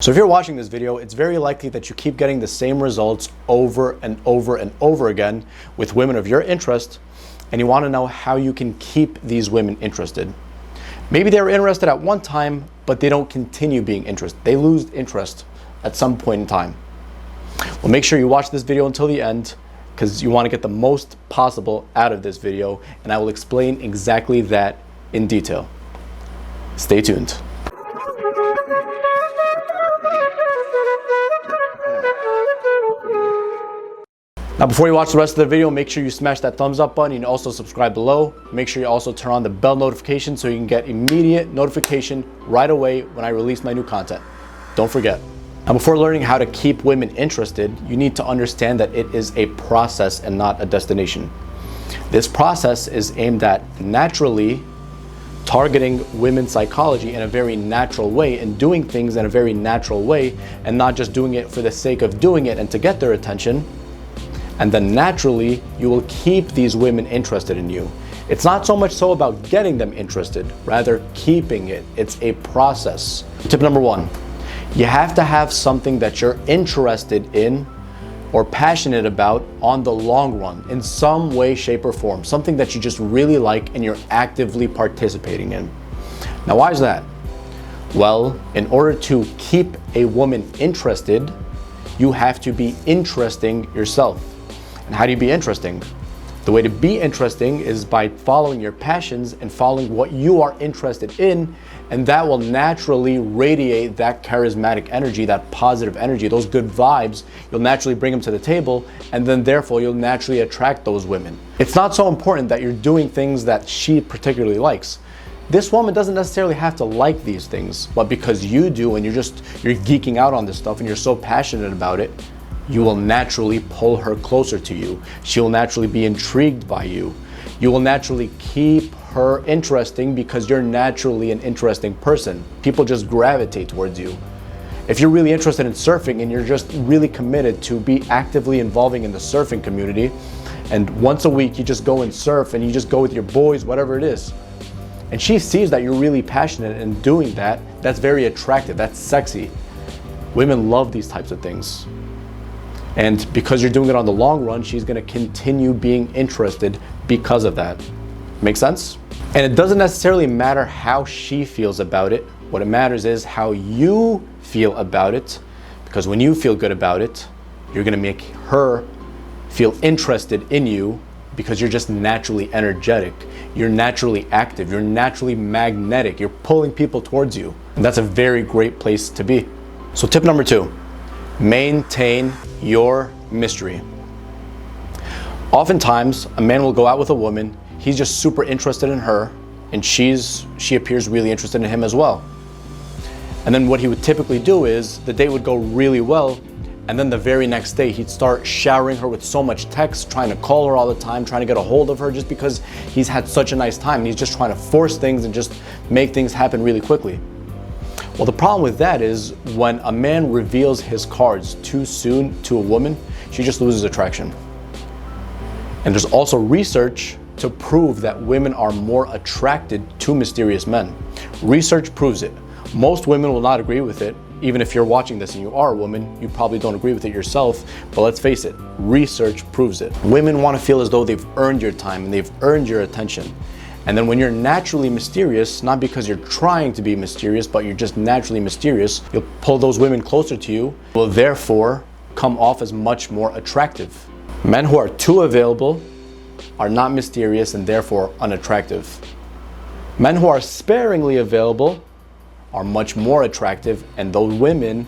So if you're watching this video, it's very likely that you keep getting the same results over and over and over again with women of your interest, and you want to know how you can keep these women interested. Maybe they were interested at one time, but they don't continue being interested. They lose interest at some point in time. Well, make sure you watch this video until the end, because you want to get the most possible out of this video, and I will explain exactly that in detail. Stay tuned. Now, before you watch the rest of the video, make sure you smash that thumbs up button and also subscribe below. Make sure you also turn on the bell notification so you can get immediate notification right away when I release my new content. Don't forget. Now, before learning how to keep women interested, you need to understand that it is a process and not a destination. This process is aimed at naturally targeting women's psychology in a very natural way and doing things in a very natural way, and not just doing it for the sake of doing it and to get their attention. And then naturally, you will keep these women interested in you. It's not so much so about getting them interested, rather keeping it. It's a process. Tip number one, you have to have something that you're interested in or passionate about on the long run in some way, shape, or form. Something that you just really like and you're actively participating in. Now, why is that? Well, in order to keep a woman interested, you have to be interesting yourself. And how do you be interesting? The way to be interesting is by following your passions and following what you are interested in, and that will naturally radiate that charismatic energy, that positive energy, those good vibes. You'll naturally bring them to the table, and then therefore you'll naturally attract those women. It's not so important that you're doing things that she particularly likes. This woman doesn't necessarily have to like these things, but because you do and you're geeking out on this stuff and you're so passionate about it, you will naturally pull her closer to you. She will naturally be intrigued by you. You will naturally keep her interesting because you're naturally an interesting person. People just gravitate towards you. If you're really interested in surfing and you're just really committed to be actively involving in the surfing community, and once a week you just go and surf and you just go with your boys, whatever it is, and she sees that you're really passionate in doing that, that's very attractive, that's sexy. Women love these types of things. And because you're doing it on the long run, she's gonna continue being interested because of that. Make sense? And it doesn't necessarily matter how she feels about it. What it matters is how you feel about it, because when you feel good about it, you're gonna make her feel interested in you because you're just naturally energetic. You're naturally active. You're naturally magnetic. You're pulling people towards you. And that's a very great place to be. So tip number two, maintain your mystery. Oftentimes, a man will go out with a woman, he's just super interested in her, and she appears really interested in him as well. And then what he would typically do is, the date would go really well, and then the very next day he'd start showering her with so much text, trying to call her all the time, trying to get a hold of her just because he's had such a nice time. He's just trying to force things and just make things happen really quickly. Well, the problem with that is when a man reveals his cards too soon to a woman, she just loses attraction. And there's also research to prove that women are more attracted to mysterious men. Research proves it. Most women will not agree with it. Even if you're watching this and you are a woman, you probably don't agree with it yourself, but let's face it, research proves it. Women want to feel as though they've earned your time and they've earned your attention. And then when you're naturally mysterious, not because you're trying to be mysterious, but you're just naturally mysterious, you'll pull those women closer to you, will therefore come off as much more attractive. Men who are too available are not mysterious and therefore unattractive. Men who are sparingly available are much more attractive, and those women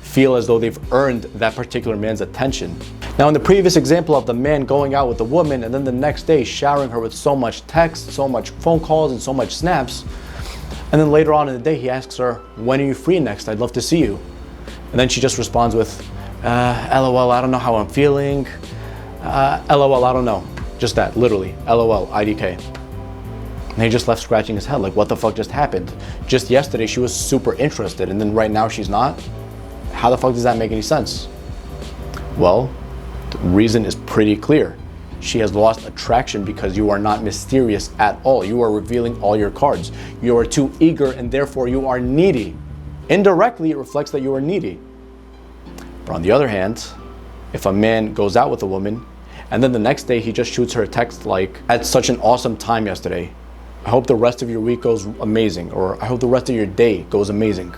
feel as though they've earned that particular man's attention. Now, in the previous example of the man going out with the woman and then the next day showering her with so much text, so much phone calls, and so much snaps, and then later on in the day he asks her, "When are you free next? I'd love to see you." And then she just responds with, "LOL, I don't know how I'm feeling. LOL, I don't know." Just that, literally, LOL, IDK. And he just left scratching his head like, what the fuck just happened? Just yesterday she was super interested and then right now she's not? How the fuck does that make any sense? Well, the reason is pretty clear. She has lost attraction because you are not mysterious at all. You are revealing all your cards. You are too eager and therefore you are needy. Indirectly, it reflects that you are needy. But on the other hand, if a man goes out with a woman and then the next day he just shoots her a text like, "I had such an awesome time yesterday. I hope the rest of your week goes amazing," or "I hope the rest of your day goes amazing."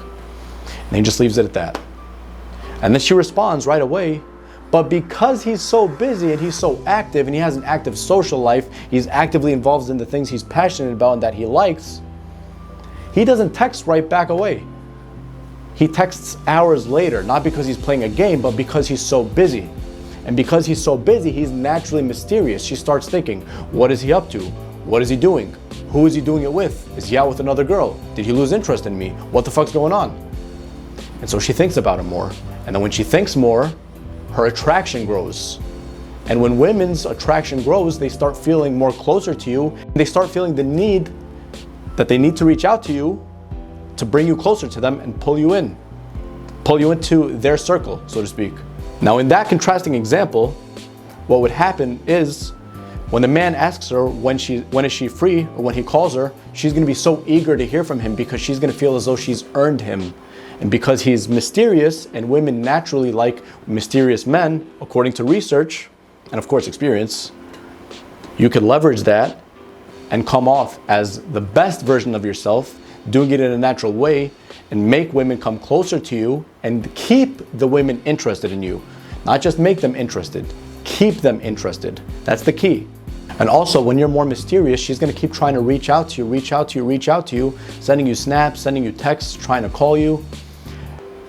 And he just leaves it at that. And then she responds right away, but because he's so busy and he's so active and he has an active social life, he's actively involved in the things he's passionate about and that he likes, he doesn't text right back away. He texts hours later, not because he's playing a game, but because he's so busy. And because he's so busy, he's naturally mysterious. She starts thinking, what is he up to? What is he doing? Who is he doing it with? Is he out with another girl? Did he lose interest in me? What the fuck's going on? And so she thinks about him more. And then when she thinks more, her attraction grows. And when women's attraction grows, they start feeling more closer to you. They start feeling the need that they need to reach out to you to bring you closer to them and pull you into their circle, so to speak. Now, in that contrasting example, what would happen is when the man asks her when is she free, or when he calls her, she's going to be so eager to hear from him because she's going to feel as though she's earned him. And because he's mysterious, and women naturally like mysterious men, according to research and of course experience, you could leverage that and come off as the best version of yourself, doing it in a natural way, and make women come closer to you and keep the women interested in you. Not just make them interested, keep them interested. That's the key. And also, when you're more mysterious, she's gonna keep trying to reach out to you, sending you snaps, sending you texts, trying to call you.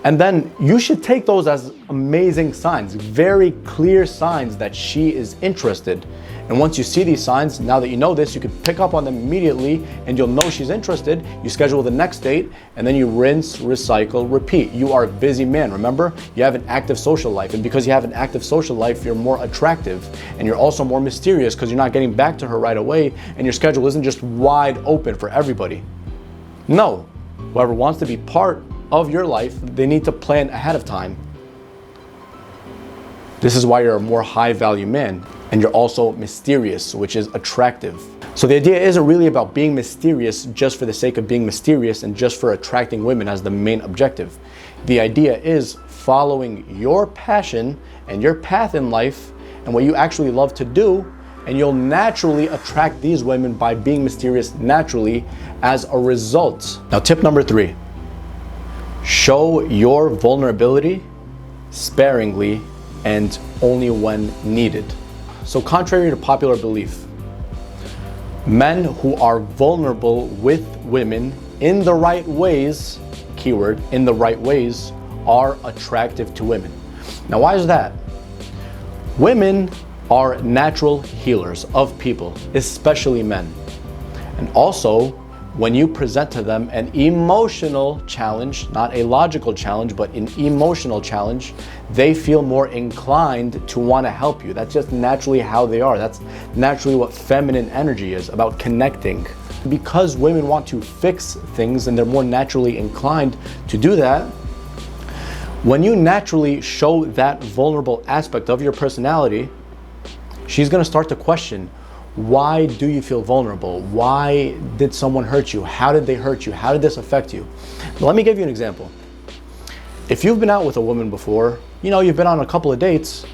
And then you should take those as amazing signs, very clear signs that she is interested. And once you see these signs, now that you know this, you can pick up on them immediately and you'll know she's interested. You schedule the next date and then you rinse, recycle, repeat. You are a busy man, remember? You have an active social life, and because you have an active social life, you're more attractive and you're also more mysterious because you're not getting back to her right away and your schedule isn't just wide open for everybody. No, whoever wants to be part of your life, they need to plan ahead of time. This is why you're a more high value man, and you're also mysterious, which is attractive. So the idea isn't really about being mysterious just for the sake of being mysterious and just for attracting women as the main objective. The idea is following your passion and your path in life and what you actually love to do, and you'll naturally attract these women by being mysterious naturally as a result. Now, tip number 3. Show your vulnerability sparingly and only when needed. So contrary to popular belief, men who are vulnerable with women in the right ways, keyword, in the right ways, are attractive to women. Now, why is that? Women are natural healers of people, especially men. And also, when you present to them an emotional challenge, not a logical challenge, but an emotional challenge, they feel more inclined to want to help you. That's just naturally how they are. That's naturally what feminine energy is, about connecting. Because women want to fix things and they're more naturally inclined to do that, when you naturally show that vulnerable aspect of your personality, she's going to start to question, why do you feel vulnerable? Why did someone hurt you? How did they hurt you? How did this affect you? Let me give you an example. If you've been out with a woman before, you've been on a couple of dates,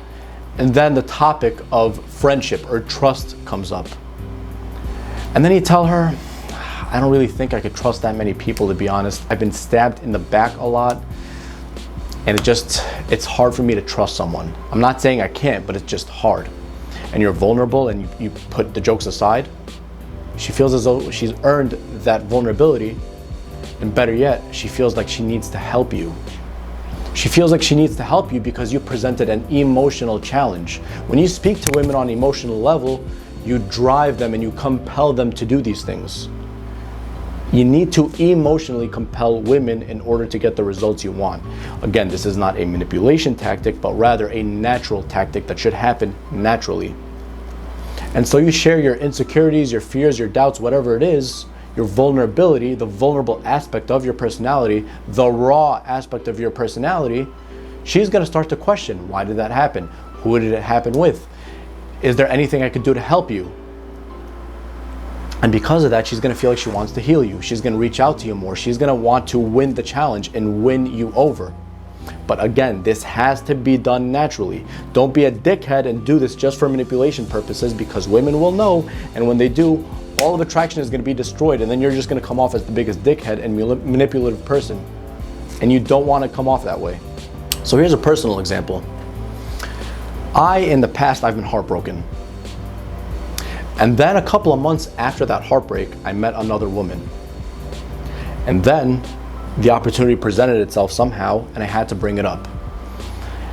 and then the topic of friendship or trust comes up. And then you tell her, I don't really think I could trust that many people, to be honest. I've been stabbed in the back a lot, and it's hard for me to trust someone. I'm not saying I can't, but it's just hard. And you're vulnerable and you put the jokes aside, she feels as though she's earned that vulnerability, and better yet, she feels like she needs to help you. She feels like she needs to help you because you presented an emotional challenge. When you speak to women on an emotional level, you drive them and you compel them to do these things. You need to emotionally compel women in order to get the results you want. Again, this is not a manipulation tactic, but rather a natural tactic that should happen naturally. And so you share your insecurities, your fears, your doubts, whatever it is, your vulnerability, the vulnerable aspect of your personality, the raw aspect of your personality. She's going to start to question, why did that happen? Who did it happen with? Is there anything I could do to help you? And because of that, she's gonna feel like she wants to heal you. She's gonna reach out to you more. She's gonna want to win the challenge and win you over. But again, this has to be done naturally. Don't be a dickhead and do this just for manipulation purposes, because women will know, and when they do, all of attraction is gonna be destroyed, and then you're just gonna come off as the biggest dickhead and manipulative person. And you don't wanna come off that way. So here's a personal example. In the past, I've been heartbroken. And then a couple of months after that heartbreak, I met another woman. And then the opportunity presented itself somehow, and I had to bring it up.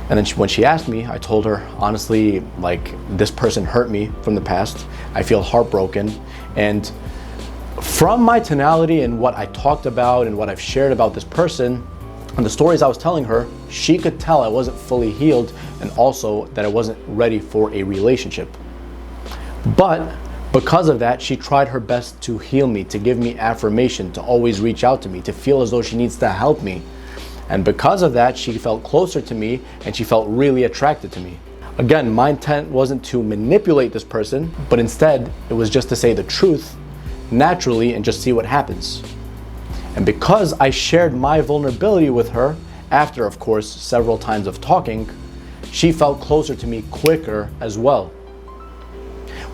And then when she asked me, I told her, honestly, like, this person hurt me from the past. I feel heartbroken. And from my tonality and what I talked about and what I've shared about this person and the stories I was telling her, she could tell I wasn't fully healed, and also that I wasn't ready for a relationship. But because of that, she tried her best to heal me, to give me affirmation, to always reach out to me, to feel as though she needs to help me. And because of that, she felt closer to me and she felt really attracted to me. Again, my intent wasn't to manipulate this person, but instead it was just to say the truth naturally and just see what happens. And because I shared my vulnerability with her, after of course several times of talking, she felt closer to me quicker as well.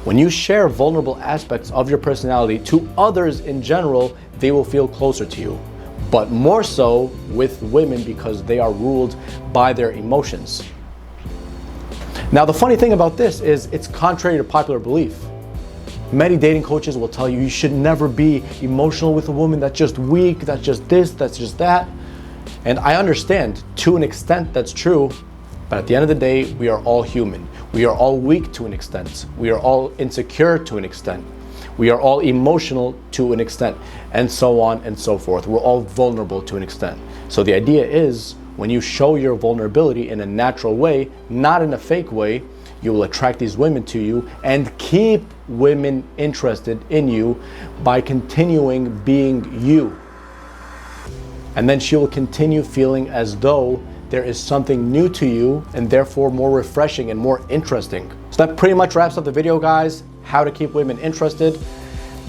When you share vulnerable aspects of your personality to others in general, they will feel closer to you. But more so with women, because they are ruled by their emotions. Now, the funny thing about this is it's contrary to popular belief. Many dating coaches will tell you you should never be emotional with a woman that's just weak, that's just this, that's just that. And I understand, to an extent that's true, but at the end of the day, we are all human. We are all weak to an extent. We are all insecure to an extent. We are all emotional to an extent, and so on and so forth. We're all vulnerable to an extent. So the idea is, when you show your vulnerability in a natural way, not in a fake way, you will attract these women to you and keep women interested in you by continuing being you. And then she will continue feeling as though there is something new to you and therefore more refreshing and more interesting. So that pretty much wraps up the video, guys. How to keep women interested.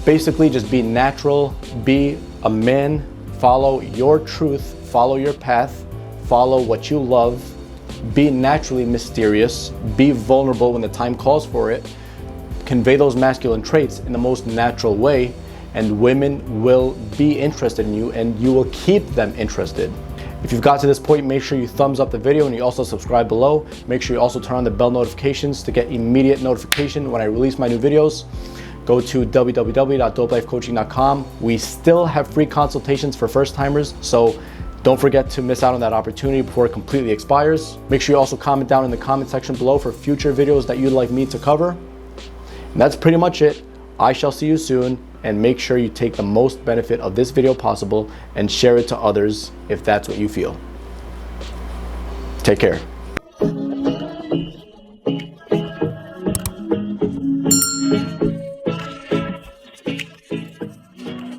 Basically, just be natural, be a man, follow your truth, follow your path, follow what you love, be naturally mysterious, be vulnerable when the time calls for it, convey those masculine traits in the most natural way, and women will be interested in you and you will keep them interested. If you've got to this point, make sure you thumbs up the video and you also subscribe below. Make sure you also turn on the bell notifications to get immediate notification when I release my new videos. Go to www.dopelifecoaching.com. We still have free consultations for first timers, so don't forget to miss out on that opportunity before it completely expires. Make sure you also comment down in the comment section below for future videos that you'd like me to cover. And that's pretty much it. I shall see you soon, and make sure you take the most benefit of this video possible and share it to others if that's what you feel. Take care.